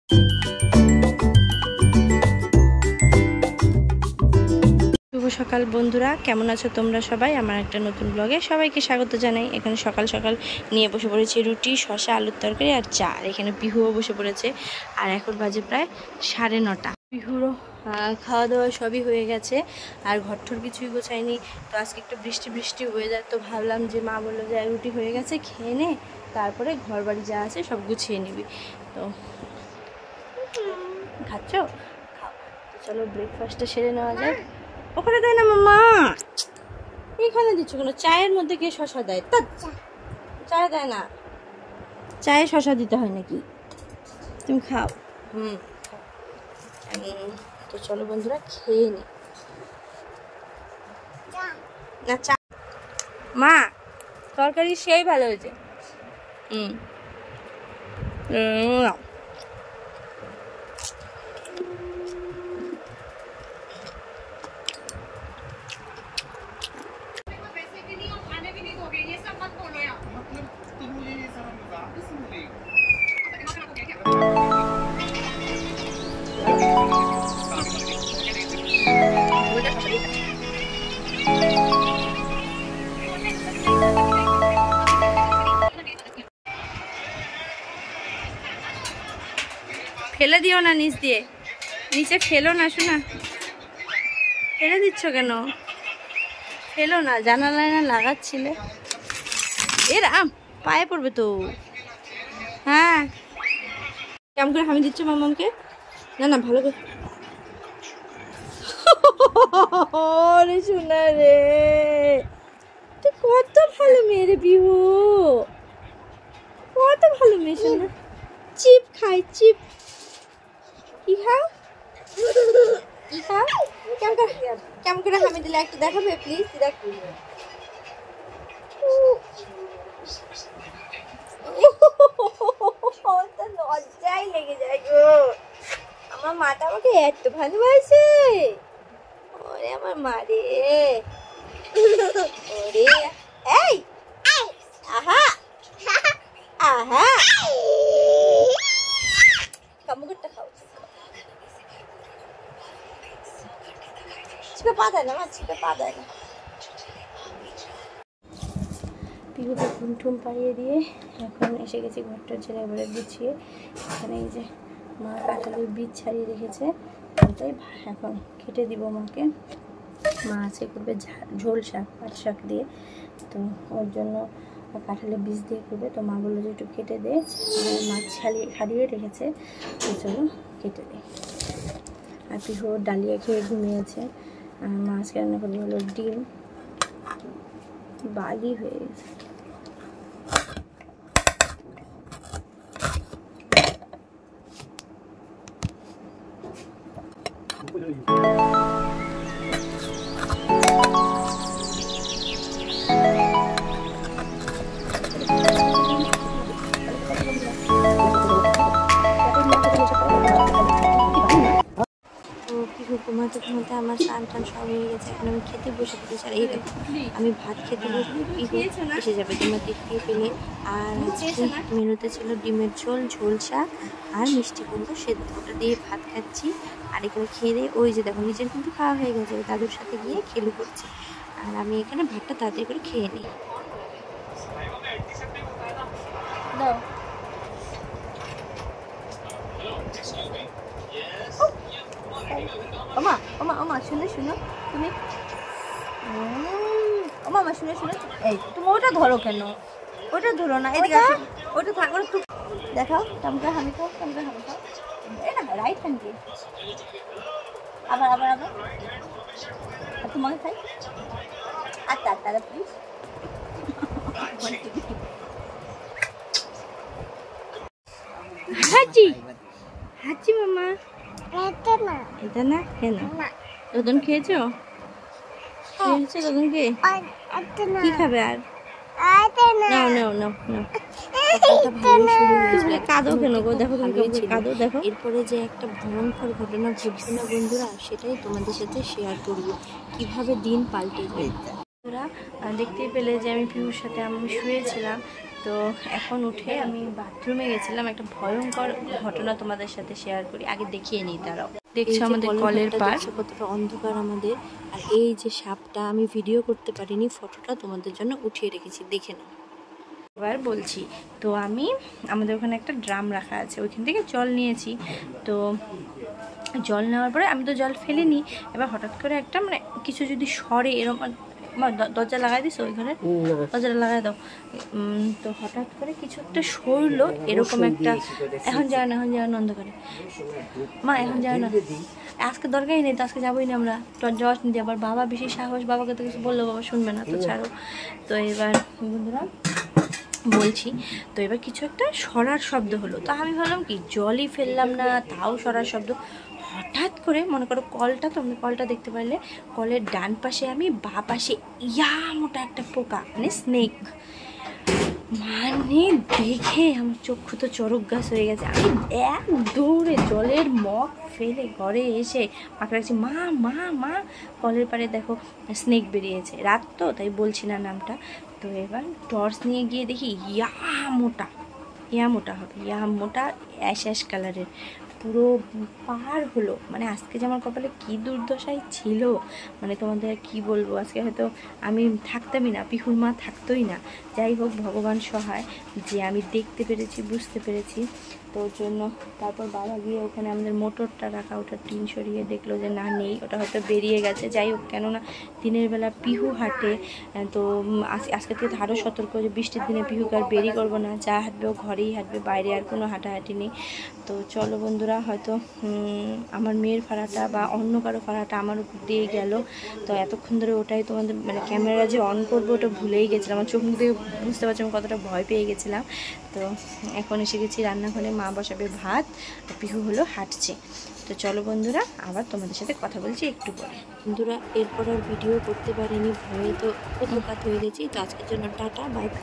শুভ সকাল বন্ধুরা, কেমন আছো তোমরা সবাই? আমার একটা নতুন ব্লগে সবাইকে স্বাগত জানাই। এখানে সকাল সকাল নিয়ে বসে পড়েছি রুটি, শসা, আলুর তরকারি আর চা। আর এখানে পিহুও বসে পড়েছে। আর এখন বাজে প্রায় 9:30। পিহুরও খাওয়া দাওয়া সবই হয়ে গেছে, আর ঘরঠর কিছুই গোছায়নি। তো আজকে একটু বৃষ্টি বৃষ্টি হয়ে যায়, তো ভাবলাম যে মা বললো যে রুটি হয়ে গেছে, খেয়ে নে, তারপরে ঘর বাড়ি যা আছে সব গুছিয়ে নিবি। তো খাচ্ছ? খাও। তো চলো ব্রেকফাস্টটা সেরে নেওয়া যায়। ওখানে দেয় না মামা, এখানে দিচ্ছ কেন? চায়ের মধ্যে কে শসা দেয়? তা চায়ে দেয় না, চায়ে শসা দিতে হয় নাকি? তুমি খাও। তো চলো বন্ধুরা খেয়ে নি। না চা মা, তরকারি সেই ভালো হয়েছে। ফেলে দিও না নিচ দিয়ে, নিচে ফেলো না শোনা। ফেলে দিচ্ছ কেন? ফেলো না, জানালায় না লাগাচ্ছিলে। এর পায়ে পড়বে তো। হ্যাঁ, কেমন করে হামি দিচ্ছ মামামকে? না না, ভালো করে। রে শোনা রে, তুই কত ভালো মেয়ে রে বিহু, কত ভালো মেয়ে শোনা। চিপ খাই, চিপ। কি খাও? কি খাও? কেমন করে হামি দিলে একটু দেখাবে প্লিজ? দেখ, লজ্জাই লেগে যায় গো। আমার মাটা আমাকে এত ভালোবাসে। ওরে আমার মা রে, ওরে এই আহা আহা, কামুকটা খাও। ছিপে পা দেয় না মা, ছিপে পা দেয় না। পিহুকে ঘুম ঠুম পাড়িয়ে দিয়ে এখন এসে গেছি ঘরটা ছেড়ে এবারে গুছিয়ে। এখানে এই যে মা কাঁঠালের বীজ ছাড়িয়ে রেখেছে, ওটাই এখন কেটে দিব মাকে। মা আছে করবে ঝোল শাক, পাট শাক দিয়ে, তো ওর জন্য কাঁঠালের বীজ দিয়ে করবে। তো মা বললো যে একটু কেটে দে, মাছ ছাড়িয়ে রেখেছে, তো চলো কেটে দে। আর পিহু ডালিয়া খেয়ে ঘুমিয়েছে। আর মাছ রান্না করলে হলো ডিম, বালি হয়ে গেছে। ঘুমাতে ঘুমাতে আমার স্নান টান সব হয়ে গেছে। এখন আমি খেতে বসে পড়েছি। আর এই দেখো, আমি ভাত খেতে বসে এসে যাবে, তোমরা দেখতে পেলে। আর মেনুতে ছিল ডিমের ঝোল, ঝোল শাক আর মিষ্টি কুমড়ো সেদ্ধ, ওটা দিয়ে ভাত খাচ্ছি। আর এখানে খেয়ে দিয়ে ওই যে দেখো নিজের কিন্তু খাওয়া হয়ে গেছে, দাদুর সাথে গিয়ে খেলু করছে। আর আমি এখানে ভাতটা তাড়াতাড়ি করে খেয়ে নিই। দাও ওমা ওমা ওমা, শুনে শুনো তুমি, ওমা মা শুনে শুনে, এই তুমি ওটা ধরো কেন? ওটা ধরো না, এদিকে আসো। ওটা থাক, ওটা তুমি দেখাও। কেমন হামি খাও, কেমন হামি খাও। এই না রাইট হ্যান্ড দিয়ে আবার আবার আবার। আর তোমাকে খাই। আচ্ছা আচ্ছা প্লিজ। হাঁচি হাঁচি মামা, এটা না কেন? রোদন খেয়েছো? খেয়েছো রোদনকে? কি খাবে আর? নাও নাও নাও নাও। কাঁদো কেন গো? দেখো কাঁদো, দেখো। এরপরে যে একটা ভয়ঙ্কর ঘটনা ঘটছে না বন্ধুরা, সেটাই তোমাদের সাথে শেয়ার করবো, কিভাবে দিন পাল্টে যায়। বন্ধুরা দেখতেই পেলে যে আমি পিহুর সাথে আমি শুয়েছিলাম, তো এখন উঠে আমি বাথরুমে গেছিলাম, একটা ভয়ঙ্কর ঘটনা তোমাদের সাথে শেয়ার করি, আগে দেখিয়ে নিই। তারাও দেখছো আমাদের কলের পার কতটা অন্ধকার আমাদের, আর এই যে সাপটা আমি ভিডিও করতে পারিনি, ফটোটা তোমাদের জন্য উঠিয়ে রেখেছি, দেখে নাও। এবার বলছি, তো আমাদের ওখানে একটা ড্রাম রাখা আছে, ওইখান থেকে জল নিয়েছি। তো জল নেওয়ার পরে আমি তো জল ফেলিনি, এবার হঠাৎ করে একটা মানে কিছু যদি সরে এরকম, দরজা লাগাই দিস ওইখানে, দরজাটা লাগাই দাও। তো হঠাৎ করে কিছু একটা সরলো এরকম একটা, এখন যায় না অন্ধকারে, মা এখন যায় না, আজকে দরকারই নেই তো, আজকে যাবোই না আমরা, জল নিতে। আবার বাবা বেশি সাহস, বাবাকে তো কিছু বললো বাবা শুনবে না, তো ছাড়ো। তো এবার বন্ধুরা বলছি, তো এবার কিছু একটা সরার শব্দ হলো, তো আমি ভাবলাম কি জলই ফেললাম না, তাও সরার শব্দ। হঠাৎ করে মনে করো কলটা, তোমরা কলটা দেখতে পারলে, কলের ডান পাশে আমি, বা পাশে মোটা একটা পোকা, মানে স্নেক। মানে দেখে আমার চক্ষু তো চরক গাছ হয়ে গেছে। আমি এক দৌড়ে জলের মগ ফেলে ঘরে এসে মাকে রাখছি, মা মা মা কলের পাড়ে দেখো স্নেক বেরিয়েছে। রাত তো তাই বলছি না নামটা। তো এবার টর্চ নিয়ে গিয়ে দেখি মোটা হবে, মোটা অ্যাশ কালারের, পুরো পার হলো। মানে আজকে যে আমার কপালে কী দুর্দশাই ছিল, মানে তোমাদের কি বলবো, আজকে হয়তো আমি থাকতামই না, পিহুর মা থাকতোই না। যাই হোক, ভগবান সহায় যে আমি দেখতে পেরেছি, বুঝতে পেরেছি। তো ওর জন্য তারপর বাবা গিয়ে ওখানে আমাদের মোটরটা রাখা, ওটা টিন সরিয়ে দেখলো যে না নেই, ওটা হয়তো বেরিয়ে গেছে। যাই হোক, কেননা দিনের বেলা পিহু হাঁটে, তো আজকে থেকে তো আরও সতর্ক যে বৃষ্টির দিনে পিহুকে আর বেরি করবো না, যা হাঁটবে ও ঘরেই হাঁটবে, বাইরে আর কোনো হাঁটাহাঁটি নেই। তো চলো বন্ধুরা, হয়তো আমার মেয়ের ফাড়াটা বা অন্য কারো ফাড়াটা আমার উপর দিয়ে গেল। তো এতক্ষণ ধরে ওটাই তোমাদের মানে ক্যামেরা যে অন করবো ওটা ভুলেই গেছিলাম, আমার চোখ মুখ দিয়ে বুঝতে পারছি আমি কতটা ভয় পেয়ে গেছিলাম। তো এখন এসে গেছি রান্নাঘরে, মা বসাবে ভাত, পিহু হলো হাঁটছে। তো চলো বন্ধুরা, আবার তোমাদের সাথে কথা বলছি একটু পরে। বন্ধুরা, এরপর আর ভিডিও করতে পারিনি, ভয়ে তো প্রতিঘাত হয়ে গেছি। তো আজকের জন্য টাটা, বাই বাই।